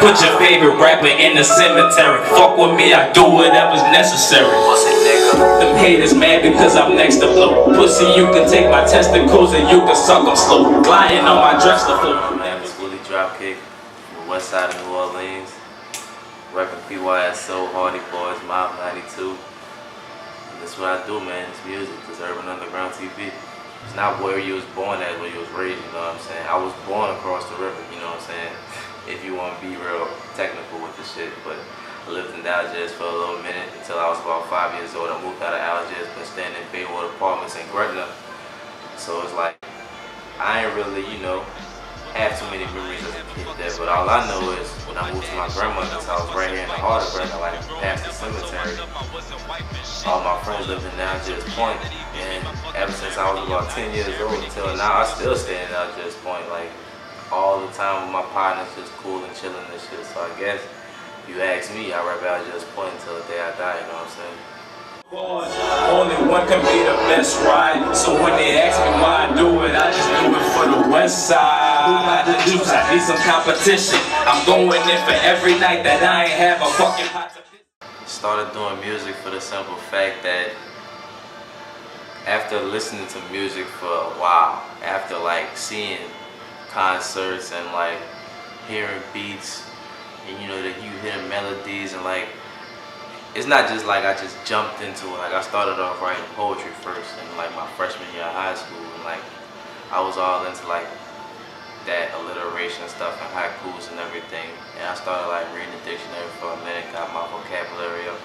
Put your favorite rapper in the cemetery. Fuck with me, I do whatever's necessary. Them haters mad because I'm next to blow. Pussy, you can take my testicles and you can suck them slow. Gliding on my dress to flow. My name is WillieDropKick from the west side of New Orleans. Repping Pyso, Hardy Boys, Mob 92. And that's what I do, man. It's music. It's Urban Underground TV. It's not where you was born at, where you was raised, you know what I'm saying? I was born across the river, you know what I'm saying? If you want to be real technical with the shit. But I lived in Algiers for a little minute until I was about 5 years old. I moved out of Algiers, been staying in Baywood Apartments in Gretna. So it's like, I ain't really, you know, have too many memories as a kid there, but all I know is when I moved to my grandmother's house right here in the heart of Gretna, like past the cemetery, all my friends lived in Algiers Point, and ever since I was about 10 years old until now, I still stay in Algiers Point, like all the time with my partners, just cool and chilling and shit. So I guess if you ask me, I rap Algiers Point until the day I die, you know what I'm saying? Only one can be the best ride. So when they ask me why I do it, I just do it for the west side. Who got the juice? I need some competition. I'm going in for every night that I ain't have a fucking pot to piss. Started doing music for the simple fact that after listening to music for a while, after like seeing concerts and like hearing beats, and you know that you hear melodies and like, it's not just like I just jumped into it. Like I started off writing poetry first in like my freshman year of high school, and like I was all into like that alliteration stuff and haikus and everything. And I started like reading the dictionary for a minute, got my vocabulary up,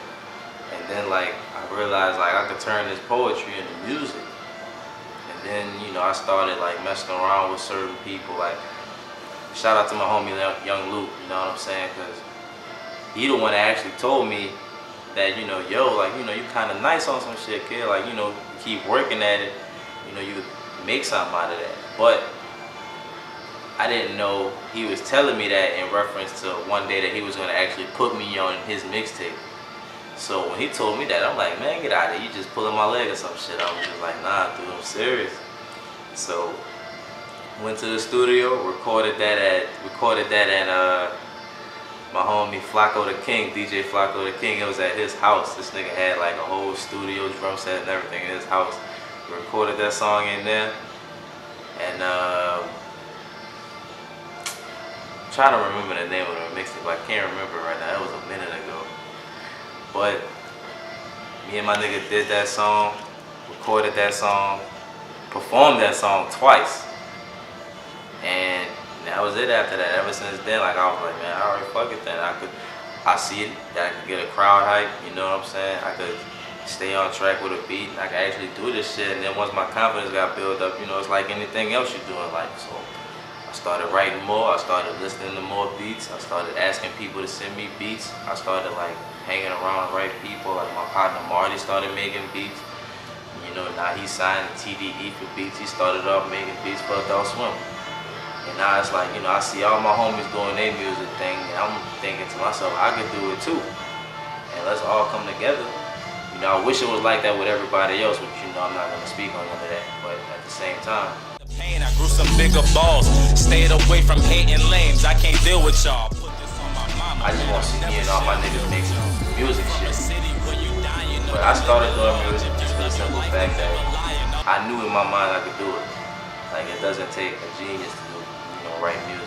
and then like I realized like I could turn this poetry into music. And then you know I started like messing around with certain people. Like shout out to my homie Young Luke, you know what I'm saying? Cause he the one that actually told me that, you know, yo, like, you know, you kind of nice on some shit, kid. Like, you know, keep working at it. You know, you could make something out of that. But I didn't know he was telling me that in reference to one day that he was going to actually put me on his mixtape. So when he told me that, I'm like, man, get out of here. You just pulling my leg or some shit. I was just like, nah, dude, I'm serious. So went to the studio, recorded that at my homie Flacco the King, DJ Flacco the King. It was at his house. This nigga had like a whole studio, drum set and everything in his house. We recorded that song in there, and trying to remember the name of the mixtape, but I can't remember right now. That was a minute ago. But me and my nigga did that song, recorded that song, performed that song twice, and that was it after that. Ever since then, like I was like, man, alright, fuck it then. I see it, that I could get a crowd hype, you know what I'm saying? I could stay on track with a beat, I could actually do this shit. And then once my confidence got built up, you know, it's like anything else you do in life. So I started writing more, I started listening to more beats, I started asking people to send me beats. I started like hanging around the right people, like my partner Marty started making beats. You know, now he's signed to TDE for beats. He started off making beats for Adult Swim. And now it's like, you know, I see all my homies doing their music thing, and I'm thinking to myself, I could do it too. And let's all come together. You know, I wish it was like that with everybody else, but you know, I'm not going to speak on none of that. But at the same time, pain, I grew some bigger balls. Stayed away from hating lames. I can't deal with y'all. I just want to see me and all my niggas make some music shit. But I started doing music just for the simple fact that I knew in my mind I could do it. Like, it doesn't take a genius to do, you know, write music.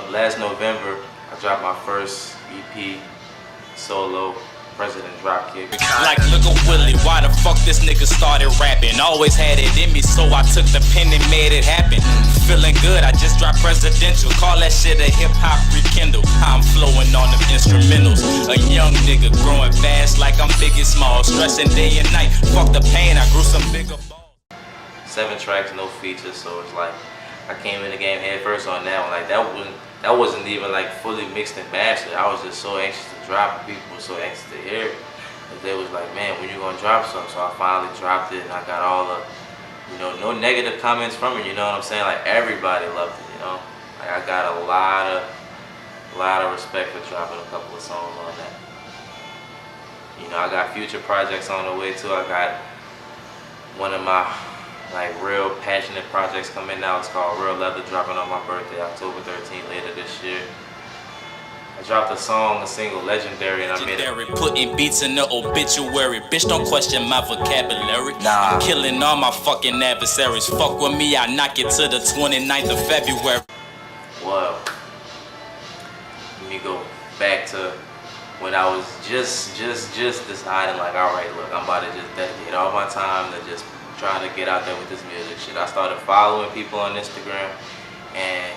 Last November, I dropped my first EP, solo, President Dropkick. Like, look at Willie, why the fuck this nigga started rapping? Always had it in me, so I took the pen and made it happen. Feeling good, I just dropped Presidential. Call that shit a hip-hop rekindle. I'm flowing on them instrumentals. A young nigga growing fast like I'm Biggie Small. Stressing day and night, fuck the pain, I grew some bigger balls. 7 tracks, no features, so it's like I came in the game head first on that one. Like that wasn't even like fully mixed and mastered. I was just so anxious to drop it. People were so anxious to hear it. And they was like, man, when you gonna drop something? So I finally dropped it, and I got all the, you know, no negative comments from it. You know what I'm saying? Like everybody loved it. You know, like I got a lot of respect for dropping a couple of songs on that. You know, I got future projects on the way too. I got one of my like real passionate projects coming out. It's called Real Leather, dropping on my birthday, October 13th, later this year. I dropped a single, Legendary, and I made it. Putting beats in the obituary. Bitch, don't question my vocabulary. Nah. I'm killing all my fucking adversaries. Fuck with me, I knock it to the 29th of February. Well, let me go back to when I was just deciding, like, alright, look, I'm about to just dedicate all my time to just trying to get out there with this music shit. I started following people on Instagram, and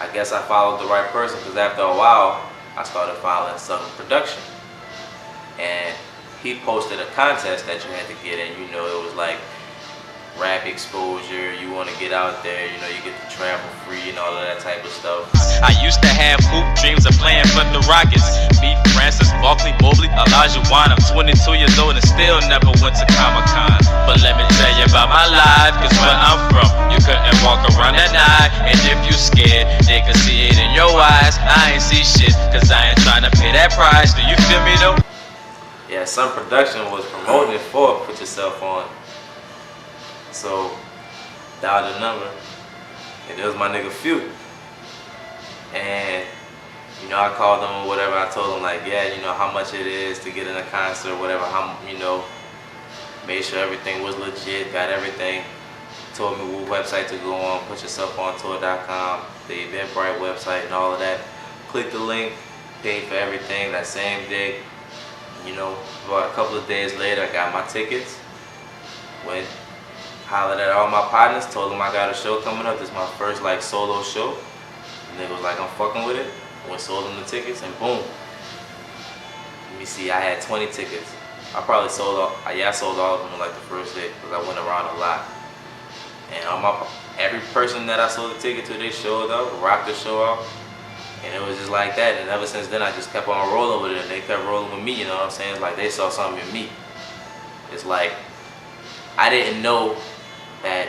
I guess I followed the right person, because after a while, I started following Southern Production. And he posted a contest that you had to get in. You know, it was like rap exposure, you want to get out there, you know, you get to travel free and all of that type of stuff. I used to have hoop dreams of playing for the Rockets. Me, Francis, Barkley, Mobley, Elijah Wan. I'm 22 years old and still never went to Comic-Con. But let me tell you about my life, cause where I'm from, you couldn't walk around at night. And if you scared, they could see it in your eyes. I ain't see shit, cause I ain't trying to pay that price. Do you feel me though? Yeah, some production was promoting it for Put Yourself On. So, dialed the number, and it was my nigga Few. And, you know, I called him or whatever, I told him like, yeah, you know, how much it is to get in a concert, whatever, how, you know, made sure everything was legit, got everything. Told me what website to go on, putyourselfontour.com, the Eventbrite website and all of that. Click the link, paid for everything that same day. You know, about a couple of days later, I got my tickets, went, hollered at all my partners, told them I got a show coming up. This is my first like solo show. And they was like, I'm fucking with it. Went sold them the tickets, and boom. Let me see, I had 20 tickets. I probably sold all, I sold all of them like the first day, because I went around a lot. And every person that I sold the ticket to, they showed up, rocked the show out. And it was just like that. And ever since then, I just kept on rolling with it, and they kept rolling with me, you know what I'm saying? It's like they saw something in me. It's like, I didn't know that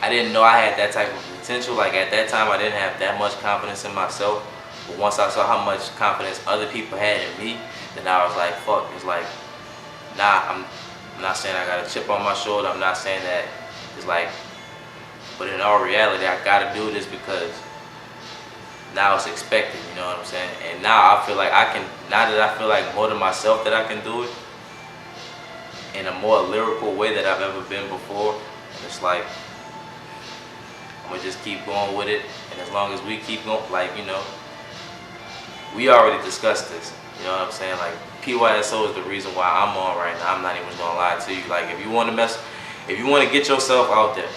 I had that type of potential. Like at that time, I didn't have that much confidence in myself. But once I saw how much confidence other people had in me, then I was like, fuck. It's like, nah, I'm not saying I got a chip on my shoulder. I'm not saying that. It's like, but in all reality, I gotta do this because now it's expected. You know what I'm saying? And now I feel like I can. Now that I feel like more than myself that I can do it in a more lyrical way that I've ever been before. And it's like, I'm gonna just keep going with it. And as long as we keep going, like, you know, we already discussed this. You know what I'm saying? Like, PYSO is the reason why I'm on right now. I'm not even gonna lie to you. Like, if you want to get yourself out there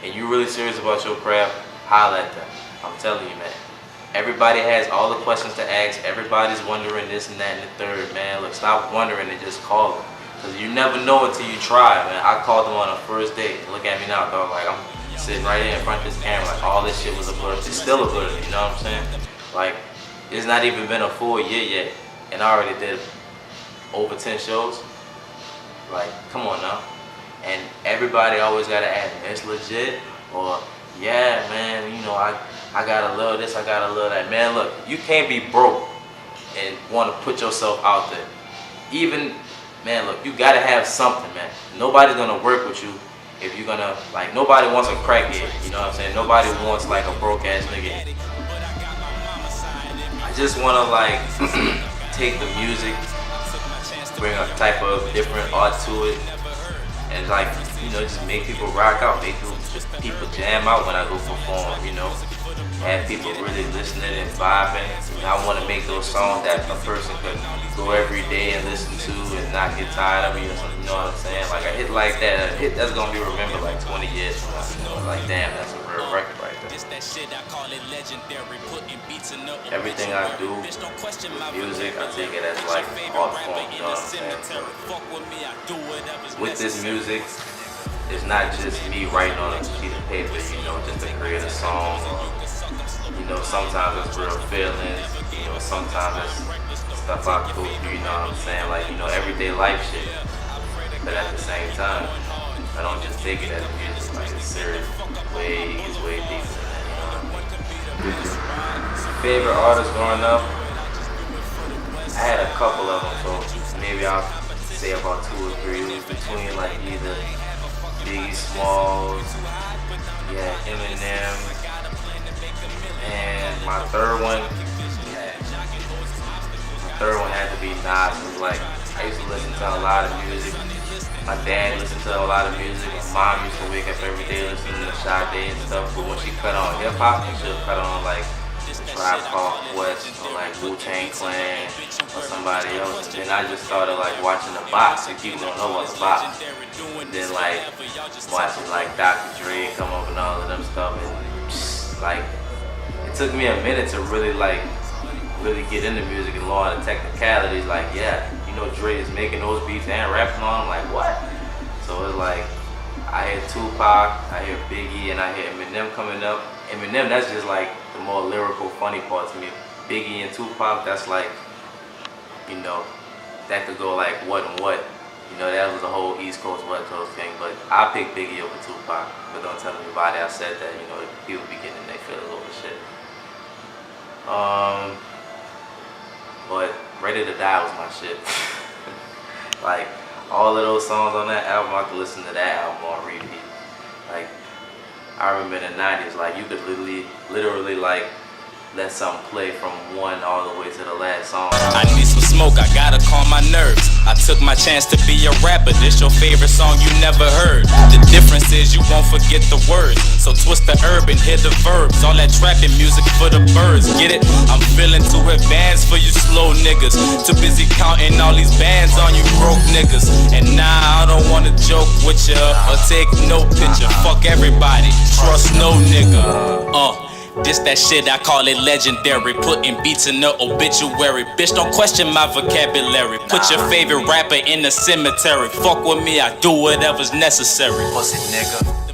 and you're really serious about your craft, holla at them. I'm telling you, man. Everybody has all the questions to ask. Everybody's wondering this and that and the third, man. Look, stop wondering and just call them. Because you never know until you try, man. I called them on a first date. Look at me now, dog. Like, I'm sitting right here in front of this camera. Like, all this shit was a blur. It's still a blur, you know what I'm saying? Like, it's not even been a full year yet, and I already did over 10 shows. Like, come on now. And everybody always got to ask me, it's legit? Or, yeah, man, you know, I got a little this, I got a little that. Man, look, you can't be broke and want to put yourself out there. Even, man, look, you got to have something, man. Nobody's going to work with you if you're going to, like, nobody wants a crackhead, you know what I'm saying? Nobody wants, like, a broke-ass nigga. I just want to, like, take the music, bring a type of different art to it, and, like, you know, just make people rock out, make people jam out when I go perform, you know? Have people really listening and vibing. And I want to make those songs that a person could go every day and listen to and not get tired of it or something, you know what I'm saying? Like a hit like that, a hit that's going to be remembered like 20 years from now. You know, like, damn, that's a real record right there. Everything I do with music, I take it as like art form, you know what I'm saying? So with this music, it's not just me writing on a sheet of paper, you know, just to create a song. Or, you know, sometimes it's real feelings, you know, sometimes it's stuff I go through, you know what I'm saying? Like, you know, everyday life shit. But at the same time, I don't just take it as music, like it's serious, way deeper than that, you know what I mean? Favorite artist growing up? I had a couple of them, so maybe I'll say about 2 or 3. It was the between like either Biggie Smalls, yeah, Eminem, and my third one had to be Nas. Cause like I used to listen to a lot of music. My dad listened to a lot of music. My mom used to wake up every day listening to Sade and stuff. But when she cut on hip hop, she'll cut on like Tribe Called Quest or like Wu-Tang Clan or somebody else. And then I just started like watching the box, and people don't know what's box. And then like watching like Dr. Dre come up and all of them stuff, and like it took me a minute to really get into music and learn the technicalities. Like, yeah, you know Dre is making those beats and rapping on them. Like, what? So it's like I hear Tupac, I hear Biggie, and I hear Eminem coming up. Eminem, that's just like the more lyrical, funny part to me. Biggie and Tupac, that's like, you know, that could go like what and what. You know, that was the whole East Coast, West Coast thing. But I pick Biggie over Tupac. But don't tell anybody I said that. You know, people be getting their feelings over shit. But Ready to Die was my shit. Like, all of those songs on that album, I could listen to that album on repeat. Like, I remember in the 90s, like, you could literally like, let something play from one all the way to the last song. I need some smoke, I gotta calm my nerves. I took my chance to be a rapper. This your favorite song you never heard. The difference is you won't forget the words. So twist the herb and hit the verbs. All that trapping music for the birds. Get it? I'm feeling too advanced for you slow niggas. Too busy counting all these bands on you broke niggas. And nah, I don't wanna joke with ya or take no picture. Fuck everybody, trust no nigga. This that shit, I call it legendary. Putting beats in the obituary. Bitch, don't question my vocabulary. Put your favorite rapper in the cemetery. Fuck with me, I do whatever's necessary. Pussy nigga.